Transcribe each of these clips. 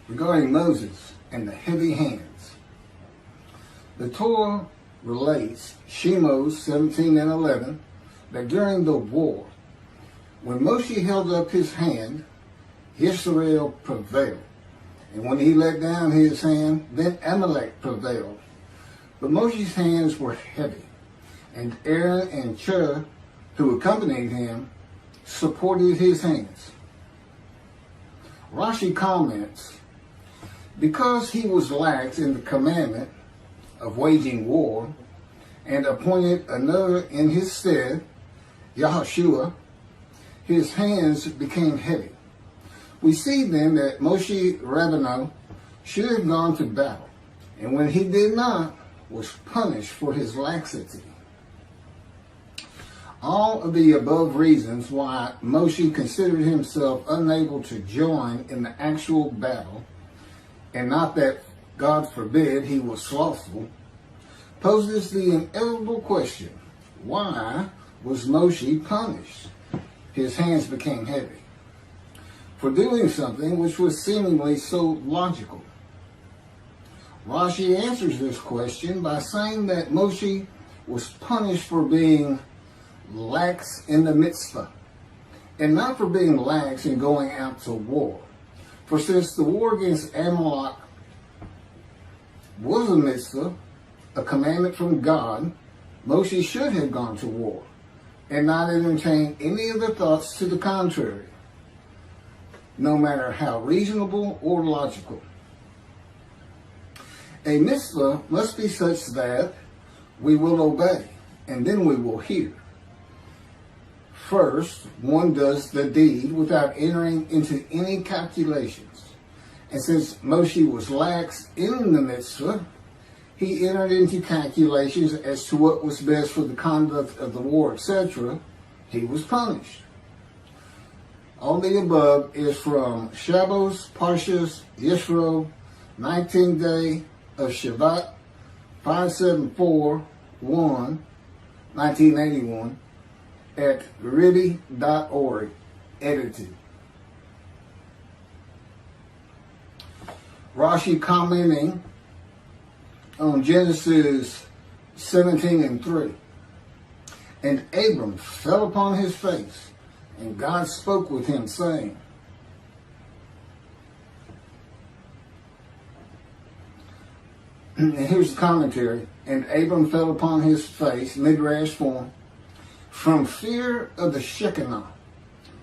regarding Moses and the heavy hands. The Torah relates, Shemos 17 and 11, that during the war, when Moshe held up his hand, Yisroel prevailed. And when he let down his hand, then Amalek prevailed. But Moshe's hands were heavy, and Aaron and Chur, who accompanied him, supported his hands. Rashi comments, because he was lax in the commandment of waging war, and appointed another in his stead, Yehoshua, his hands became heavy. We see then that Moshe Rabbeinu should have gone to battle, and when he did not, was punished for his laxity. All of the above reasons why Moshe considered himself unable to join in the actual battle, and not that, God forbid, he was slothful, poses the inevitable question, why was Moshe punished? His hands became heavy for doing something which was seemingly so logical. Rashi answers this question by saying that Moshe was punished for being lax in the Mitzvah, and not for being lax in going out to war. For since the war against Amalek was a Mitzvah, a commandment from God, Moshe should have gone to war, and not entertain any of the thoughts to the contrary, no matter how reasonable or logical. A mitzvah must be such that we will obey, and then we will hear. First, one does the deed without entering into any calculations. And since Moshe was lax in the mitzvah, he entered into calculations as to what was best for the conduct of the war, etc. He was punished. All the above is from Shemos, Parshas, Yisroel, 19th day of Shabbat, 574-1, 1981, at Riddy.org, edited. Rashi commenting on Genesis 17 and 3. And Abram fell upon his face, and God spoke with him, saying, and here's the commentary, and Abram fell upon his face, midrash form, from fear of the Shekinah.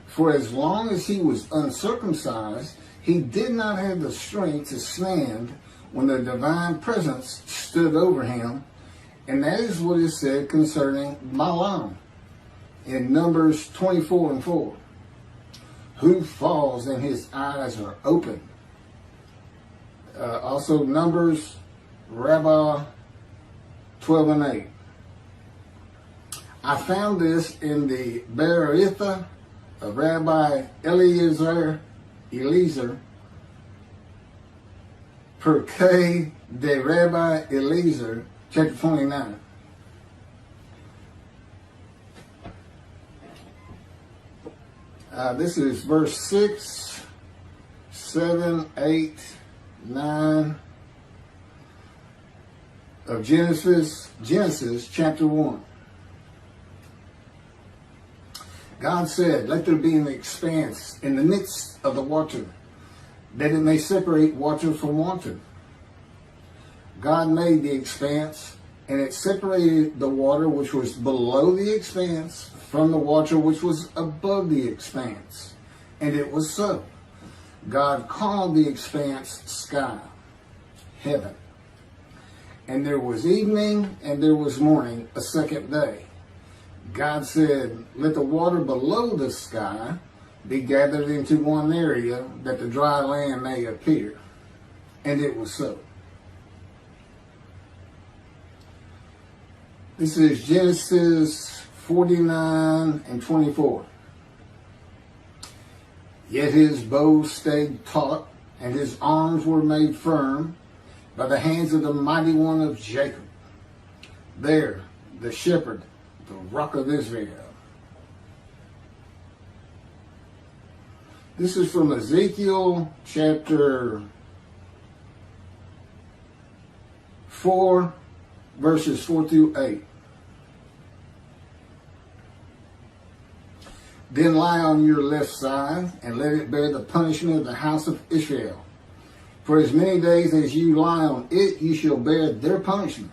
For as long as he was uncircumcised, he did not have the strength to stand when the divine presence stood over him. And that is what is said concerning Balaam in Numbers 24 and 4. Who falls and his eyes are open. Also Numbers, Rabbi 12 and 8. I found this in the Beritha of Rabbi Eliezer, Perkei de Rabbi Eliezer, chapter 29. This is verse 6, 7, 8, 9 of Genesis chapter 1. God said, let there be an expanse in the midst of the water, that it may separate water from water. God made the expanse, and it separated the water which was below the expanse from the water which was above the expanse. And it was so. God called the expanse sky, heaven. And there was evening and there was morning, a second day. God said, let the water below the sky be gathered into one area, that the dry land may appear. And it was so. This is Genesis 49 and 24. Yet his bow stayed taut, and his arms were made firm by the hands of the mighty one of Jacob. There, the shepherd, the rock of Israel. This is from Ezekiel chapter 4, verses 4 through 8. Then lie on your left side, and let it bear the punishment of the house of Israel. For as many days as you lie on it, you shall bear their punishment.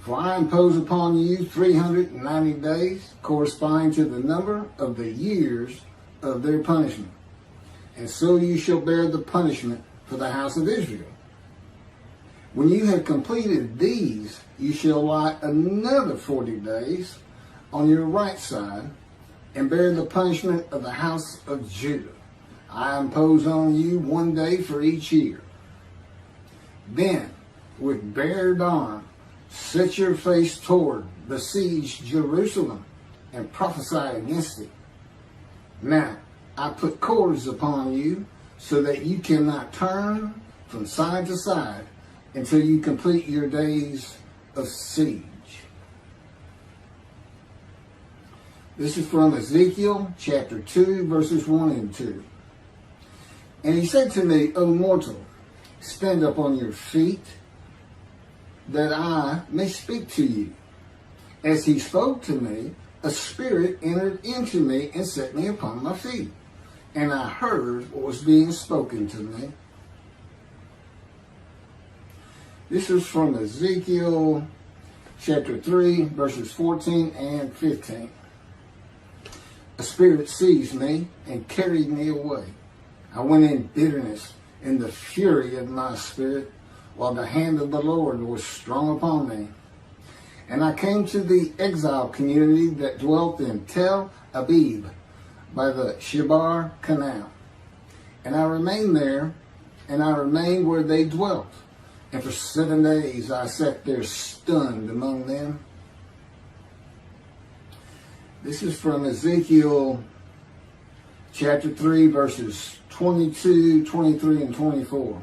For I impose upon you 390 days, corresponding to the number of the years of their punishment. And so you shall bear the punishment for the house of Israel. When you have completed these, you shall lie another 40 days on your right side, and bear the punishment of the house of Judah. I impose on you 1 day for each year. Then, with bared arm, set your face toward besieged Jerusalem, and prophesy against it. Now, I put cords upon you, so that you cannot turn from side to side until you complete your days of siege. This is from Ezekiel chapter 2, verses 1 and 2. And he said to me, O mortal, stand up on your feet, that I may speak to you. As he spoke to me, a spirit entered into me and set me upon my feet. And I heard what was being spoken to me. This is from Ezekiel chapter 3, verses 14 and 15. A spirit seized me and carried me away. I went in bitterness in the fury of my spirit, while the hand of the Lord was strong upon me. And I came to the exile community that dwelt in Tel Abib by the Shebar Canal. And I remained there, and I remained where they dwelt. And for 7 days I sat there stunned among them. This is from Ezekiel chapter 3, verses 22, 23, and 24.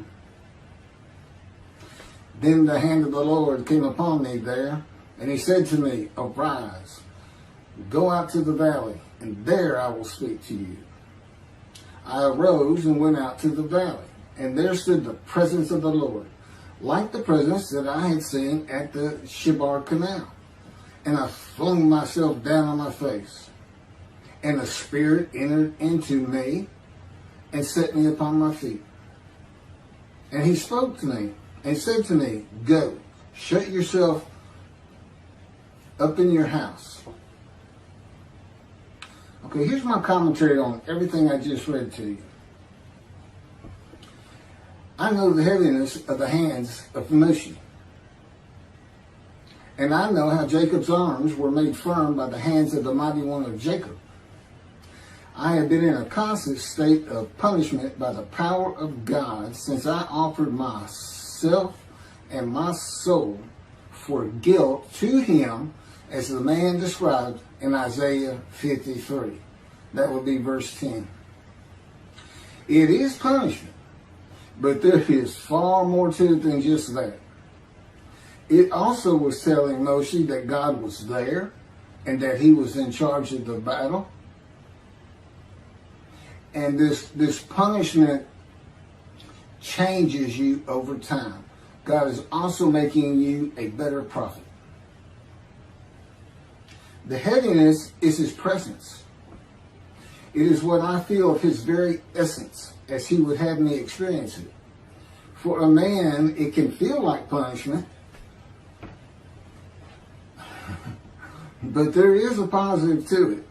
Then the hand of the Lord came upon me there, and he said to me, Arise, go out to the valley, and there I will speak to you. I arose and went out to the valley, and there stood the presence of the Lord, like the presence that I had seen at the Shebar Canal. And I flung myself down on my face, and the Spirit entered into me and set me upon my feet. And he spoke to me and said to me, Go, shut yourself up in your house. Okay, here's my commentary on everything I just read to you. I know the heaviness of the hands of Moshe. And I know how Jacob's arms were made firm by the hands of the mighty one of Jacob. I have been in a constant state of punishment by the power of God since I offered myself and my soul for guilt to him, as the man described in Isaiah 53. That would be verse 10. It is punishment, but there is far more to it than just that. It also was telling Moshe that God was there and that he was in charge of the battle. And this punishment changes you over time. God is also making you a better prophet. The heaviness is his presence. It is what I feel of his very essence, as he would have me experience it. For a man, it can feel like punishment, but there is a positive to it.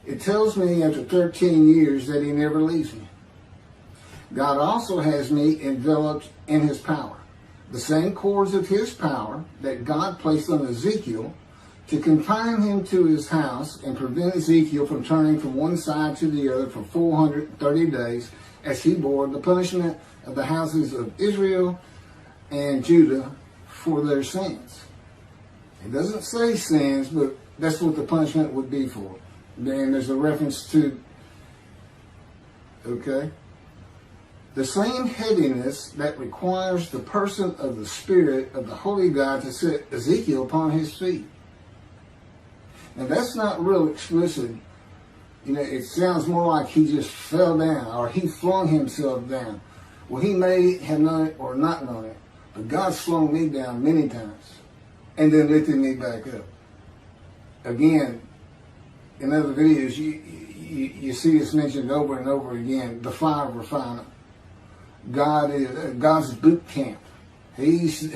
It tells me after 13 years that he never leaves me. God also has me enveloped in his power. The same cords of his power that God placed on Ezekiel to confine him to his house and prevent Ezekiel from turning from one side to the other for 430 days as he bore the punishment of the houses of Israel and Judah for their sins. It doesn't say sins, but that's what the punishment would be for. Then there's a reference to, the same heaviness that requires the person of the Spirit of the Holy God to set Ezekiel upon his feet. And that's not real explicit. It sounds more like he just fell down or he flung himself down. Well, he may have known it or not known it, But God slowed me down many times and then lifted me back up. Again, in other videos, you see this mentioned over and over again, the fire refiner. God's boot camp. He's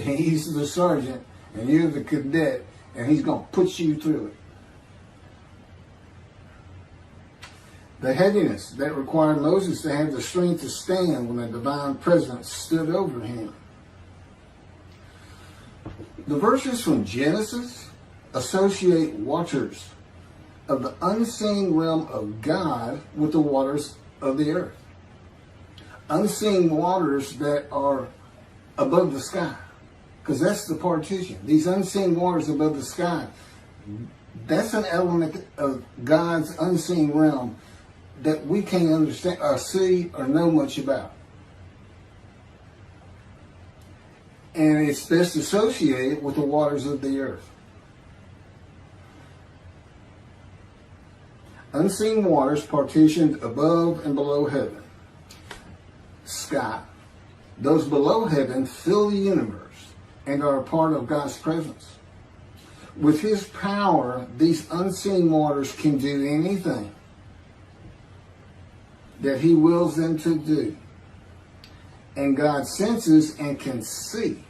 the sergeant and you're the cadet, and he's going to put you through it. The heaviness that required Moses to have the strength to stand when the divine presence stood over him. The verses from Genesis associate waters of the unseen realm of God with the waters of the earth. Unseen waters that are above the sky. Because that's the partition. These unseen waters above the sky, that's an element of God's unseen realm that we can't understand or see or know much about. And it's best associated with the waters of the earth. Unseen waters partitioned above and below heaven. Sky. Those below heaven fill the universe and are a part of God's presence. With his power, these unseen waters can do anything that he wills them to do. And God senses and can see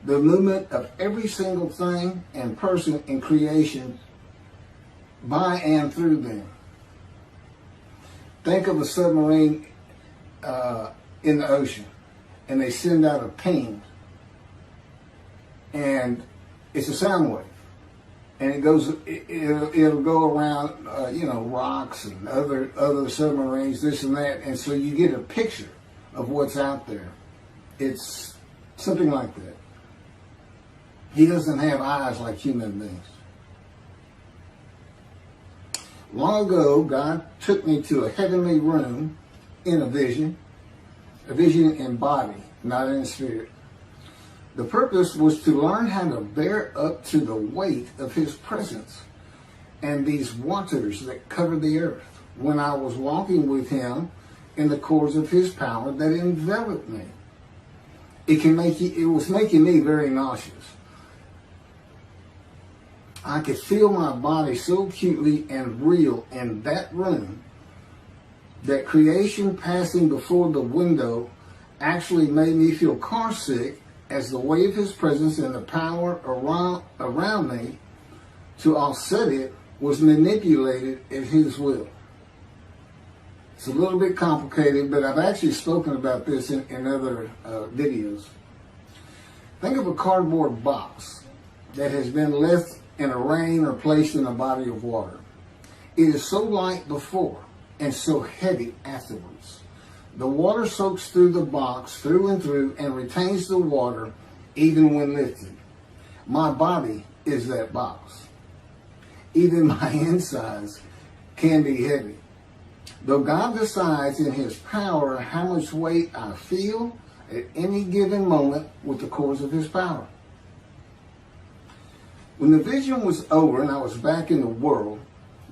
the movement of every single thing and person in creation by and through them. Think of a submarine in the ocean, and they send out a ping, and it's a sound wave, and it'll go around rocks and other submarines, this and that, and so you get a picture of what's out there. It's something like that. He doesn't have eyes like human beings. Long ago, God took me to a heavenly room in a vision in body, not in spirit. The purpose was to learn how to bear up to the weight of his presence and these waters that cover the earth when I was walking with him in the cords of his power that enveloped me. It was making me very nauseous. I could feel my body so acutely and real in that room that creation passing before the window actually made me feel car sick as the weight of his presence and the power around me to offset it was manipulated at his will. It's a little bit complicated, but I've actually spoken about this in other videos. Think of a cardboard box that has been left in a rain or placed in a body of water. It is so light before and so heavy afterwards. The water soaks through the box through and through and retains the water even when lifted. My body is that box. Even my insides can be heavy. Though God decides in his power how much weight I feel at any given moment with the cords of his power. When the vision was over and I was back in the world,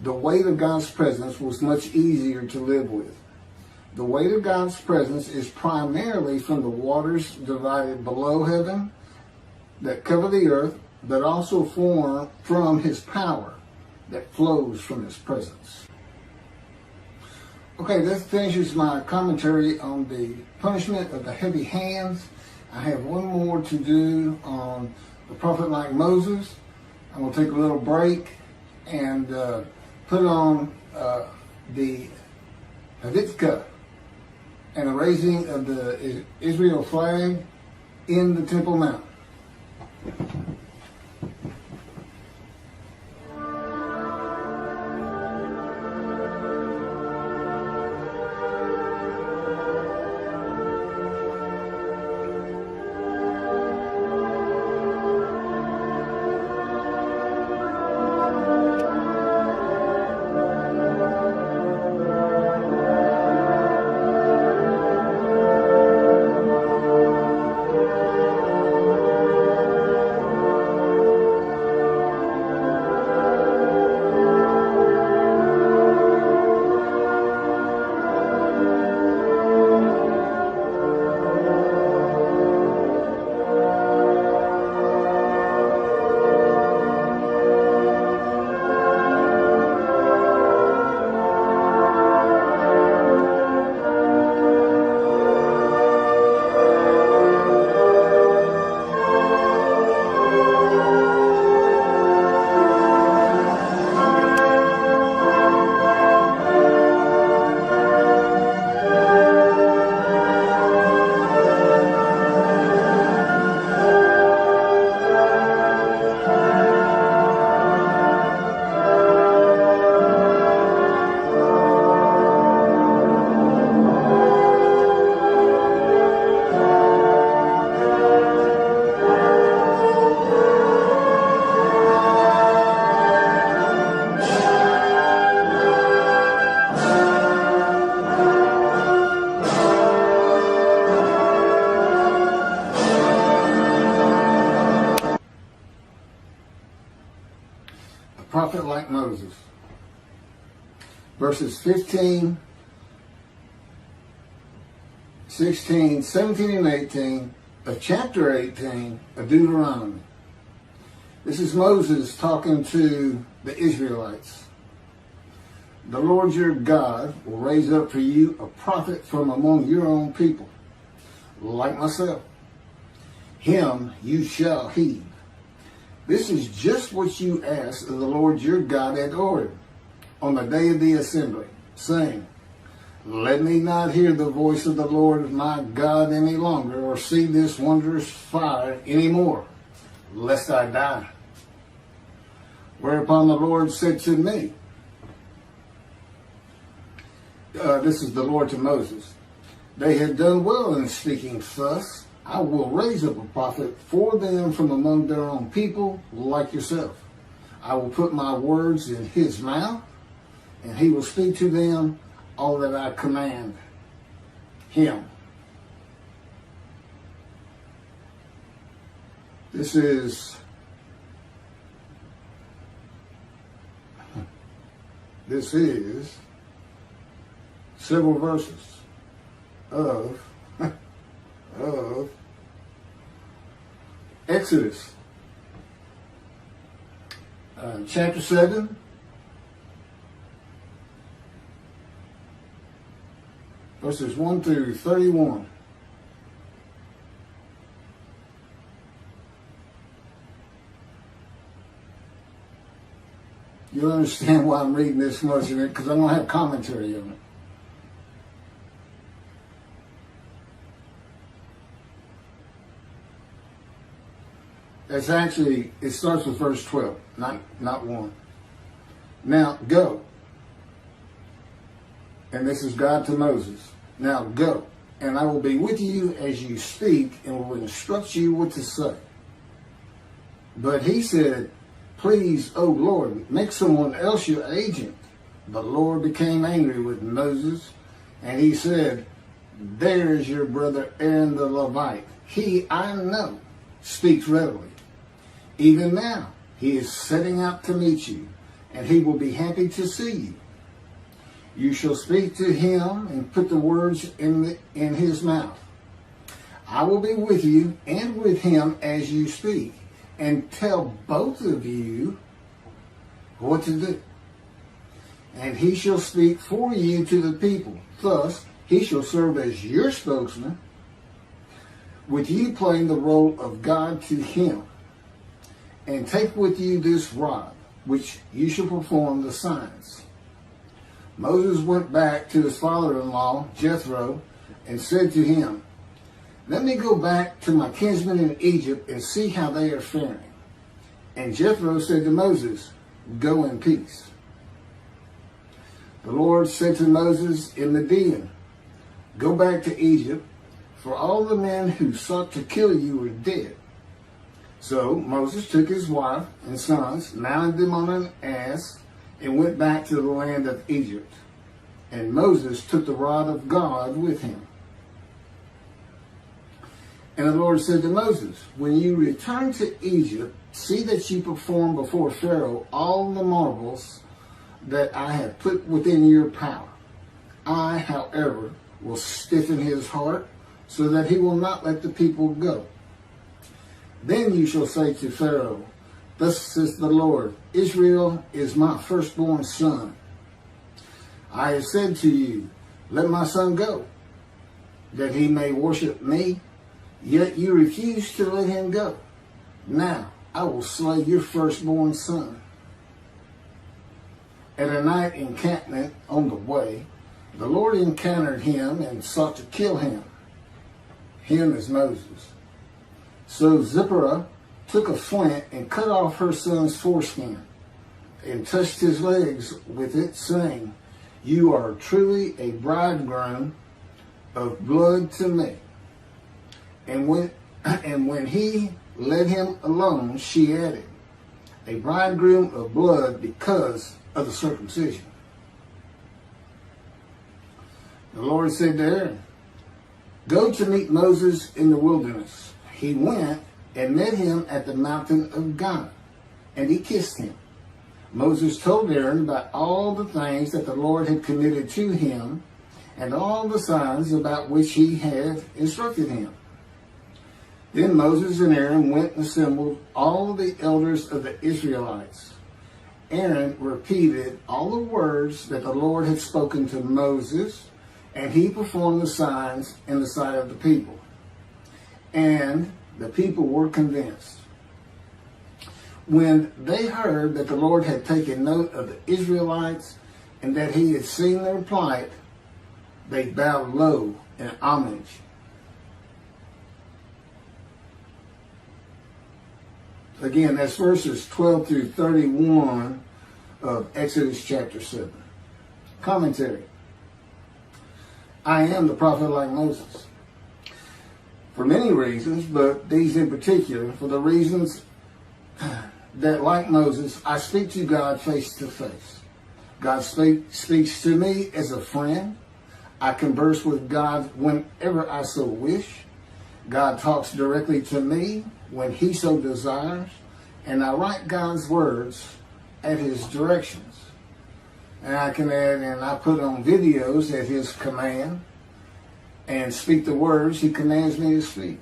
the weight of God's presence was much easier to live with. The weight of God's presence is primarily from the waters divided below heaven that cover the earth, but also from his power that flows from his presence. Okay, that finishes my commentary on the punishment of the heavy hands. I have one more to do on the prophet like Moses. I'm going to take a little break and put on the Havitzka and the raising of the Israel flag in the Temple Mount. prophet like Moses. Verses 15, 16, 17, and 18 of chapter 18 of Deuteronomy. This is Moses talking to the Israelites. The Lord your God will raise up for you a prophet from among your own people, like myself. Him you shall heed. This is just what you asked of the Lord your God had ordered on the day of the assembly, saying, let me not hear the voice of the Lord my God any longer, or see this wondrous fire any more, lest I die. Whereupon the Lord said to me, this is the Lord to Moses, they had done well in speaking thus. I will raise up a prophet for them from among their own people, like yourself. I will put my words in his mouth, and he will speak to them all that I command him. This is several verses of Exodus, chapter 7, verses 1 through 31. You'll understand why I'm reading this much of it, because I'm going to have commentary on it. It's actually, it starts with verse 12, not 1. Now, go. And this is God to Moses. Now, go, and I will be with you as you speak, and will instruct you what to say. But he said, please, O Lord, make someone else your agent. The Lord became angry with Moses, and he said, there is your brother Aaron the Levite. He, I know, speaks readily. Even now, he is setting out to meet you, and he will be happy to see you. You shall speak to him and put the words in his mouth. I will be with you and with him as you speak, and tell both of you what to do. And he shall speak for you to the people. Thus, he shall serve as your spokesman, with you playing the role of God to him. And take with you this rod, which you shall perform the signs. Moses went back to his father-in-law, Jethro, and said to him, let me go back to my kinsmen in Egypt and see how they are faring. And Jethro said to Moses, go in peace. The Lord said to Moses in Midian, go back to Egypt, for all the men who sought to kill you are dead. So Moses took his wife and sons, mounted them on an ass, and went back to the land of Egypt. And Moses took the rod of God with him. And the Lord said to Moses, when you return to Egypt, see that you perform before Pharaoh all the marvels that I have put within your power. I, however, will stiffen his heart, so that he will not let the people go. Then you shall say to Pharaoh, thus says the Lord, Israel is my firstborn son. I have said to you, let my son go, that he may worship me, yet you refuse to let him go. Now I will slay your firstborn son. At a night encampment on the way, the Lord encountered him and sought to kill him. Him is Moses. So Zipporah took a flint and cut off her son's foreskin and touched his legs with it, saying, you are truly a bridegroom of blood to me. And when he let him alone, she added, a bridegroom of blood because of the circumcision. The Lord said to Aaron, go to meet Moses in the wilderness. He went and met him at the mountain of God, and he kissed him. Moses told Aaron about all the things that the Lord had committed to him and all the signs about which he had instructed him. Then Moses and Aaron went and assembled all the elders of the Israelites. Aaron repeated all the words that the Lord had spoken to Moses, and he performed the signs in the sight of the people. And the people were convinced. When they heard that the Lord had taken note of the Israelites and that he had seen their plight, they bowed low in homage. Again, that's verses 12 through 31 of Exodus chapter 7. Commentary. I am the prophet like Moses. For many reasons, but these in particular, for the reasons that, like Moses, I speak to God face to face. God speaks to me as a friend. I converse with God whenever I so wish. God talks directly to me when he so desires, and I write God's words at his directions. And I can add, and I put on videos at his command and speak the words he commands me to speak.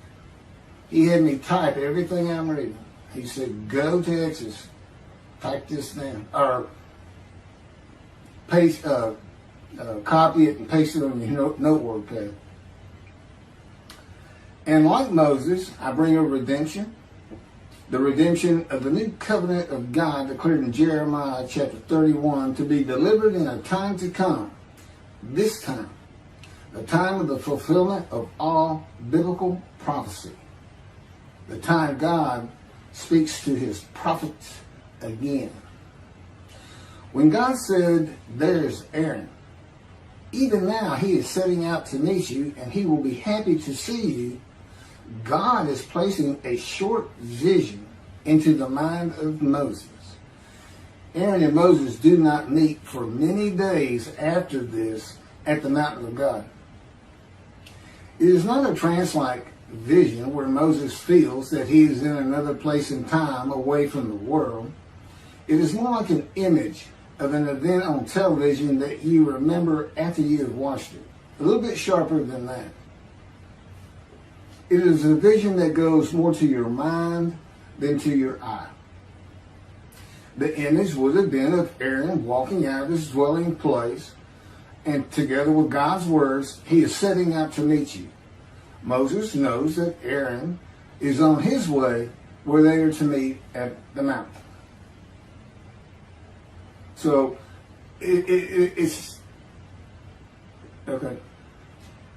He had me type everything I'm reading. He said, go to Exodus, type this down, or paste, copy it and paste it on your notebook pad. And like Moses, I bring a redemption, the redemption of the new covenant of God declared in Jeremiah chapter 31 to be delivered in a time to come. This time, the time of the fulfillment of all biblical prophecy. The time God speaks to his prophets again. When God said, there's Aaron, even now he is setting out to meet you and he will be happy to see you. God is placing a short vision into the mind of Moses. Aaron and Moses do not meet for many days after this at the mountain of God. It is not a trance-like vision where Moses feels that he is in another place and time away from the world. It is more like an image of an event on television that you remember after you have watched it. A little bit sharper than that. It is a vision that goes more to your mind than to your eye. The image would have been of Aaron walking out of his dwelling place, and together with God's words, he is setting out to meet you. Moses knows that Aaron is on his way where they are to meet at the mountain. So, it's okay.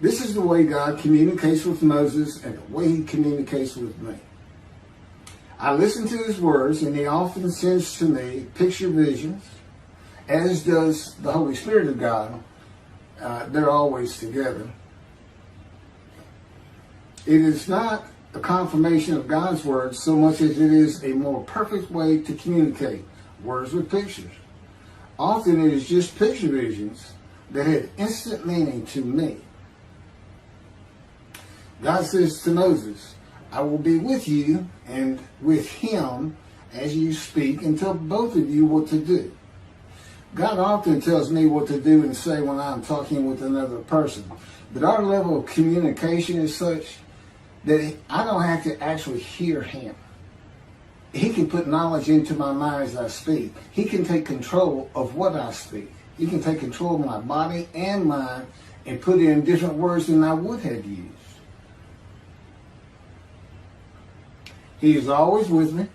This is the way God communicates with Moses and the way he communicates with me. I listen to his words, and he often sends to me picture visions, as does the Holy Spirit of God. They're always together. It is not a confirmation of God's words so much as it is a more perfect way to communicate words with pictures. Often it is just picture visions that have instant meaning to me. God says to Moses, I will be with you and with him as you speak and tell both of you what to do. God often tells me what to do and say when I'm talking with another person. But our level of communication is such that I don't have to actually hear him. He can put knowledge into my mind as I speak. He can take control of what I speak. He can take control of my body and mind and put in different words than I would have used. He is always with me.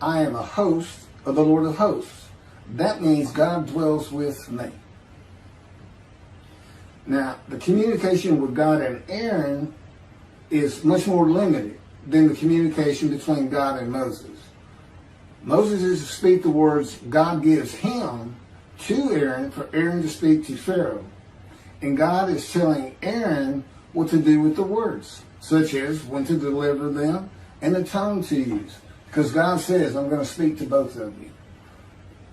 I am a host of the Lord of hosts. That means God dwells with me. Now, the communication with God and Aaron is much more limited than the communication between God and Moses. Moses is to speak the words God gives him to Aaron for Aaron to speak to Pharaoh. And God is telling Aaron what to do with the words, such as when to deliver them and the tone to use. Because God says, I'm going to speak to both of you.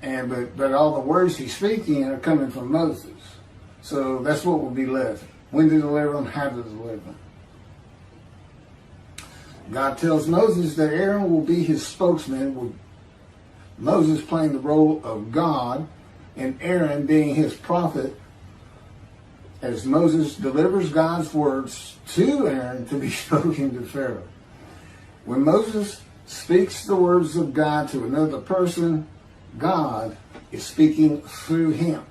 But all the words he's speaking are coming from Moses. So that's what will be left. When to deliver them, how to deliver them. God tells Moses that Aaron will be his spokesman Moses playing the role of God, and Aaron being his prophet, as Moses delivers God's words to Aaron to be spoken to Pharaoh. When Moses speaks the words of God to another person, God is speaking through him,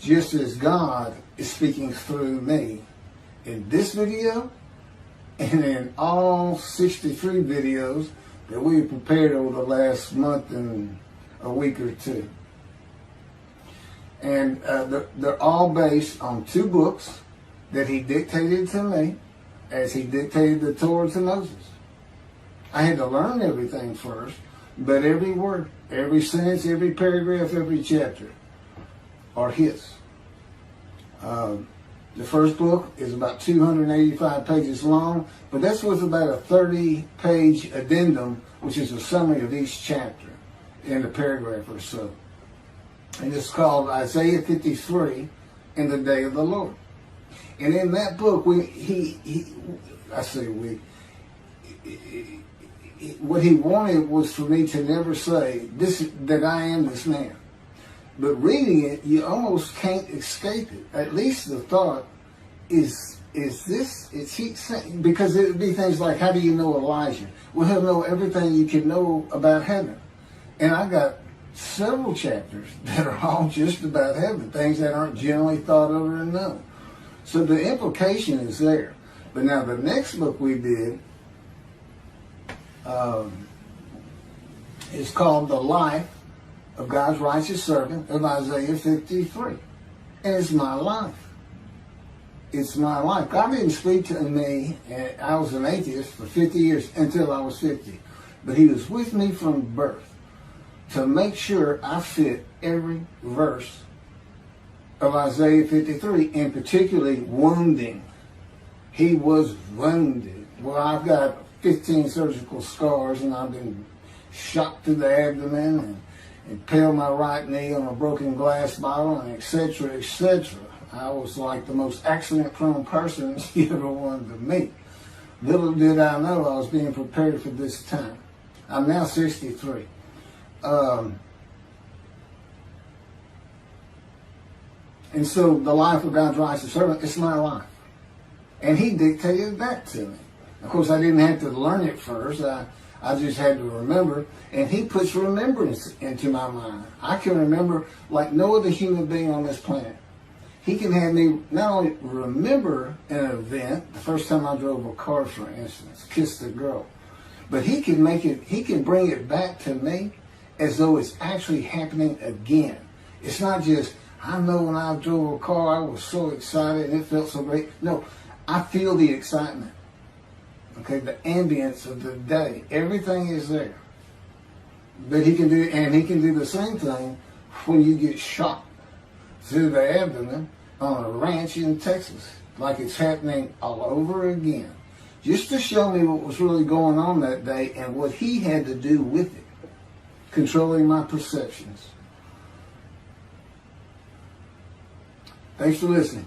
just as God is speaking through me in this video and in all 63 videos that we have prepared over the last month and a week or two. And they're all based on 2 books that he dictated to me as he dictated the Torah to Moses. I had to learn everything first, but every word, every sentence, every paragraph, every chapter are his. The first book is about 285 pages long, but that's with about a 30-page addendum, which is a summary of each chapter in a paragraph or so. And it's called Isaiah 53 in the Day of the Lord. And in that book, what he wanted was for me to never say that I am this man. But reading it, you almost can't escape it. At least the thought is he saying, because it would be things like, how do you know Elijah? Well, he'll know everything you can know about heaven. And I got several chapters that are all just about heaven, things that aren't generally thought of or known. So the implication is there. But now the next book we did is called The Life of God's Righteous Servant of Isaiah 53. And it's my life. It's my life. God didn't speak to me, and I was an atheist for 50 years until I was 50. But he was with me from birth to make sure I fit every verse of Isaiah 53, and particularly wounding. He was wounded. Well, I've got 15 surgical scars, and I've been shot through the abdomen and impaled my right knee on a broken glass bottle, and etc., etc. I was like the most accident-prone person you ever wanted to meet. Little did I know I was being prepared for this time. I'm now 63. And so the life of God's righteous servant, it's my life. And he dictated that to me. Of course, I didn't have to learn it first. I just had to remember. And he puts remembrance into my mind. I can remember like no other human being on this planet. He can have me not only remember an event, the first time I drove a car, for instance, kissed a girl, but he can bring it back to me as though it's actually happening again. It's not just, I know when I drove a car, I was so excited and it felt so great. No, I feel the excitement. Okay, the ambience of the day. Everything is there. But he can do the same thing when you get shot through the abdomen on a ranch in Texas, like it's happening all over again, just to show me what was really going on that day and what he had to do with it, controlling my perceptions. Thanks for listening.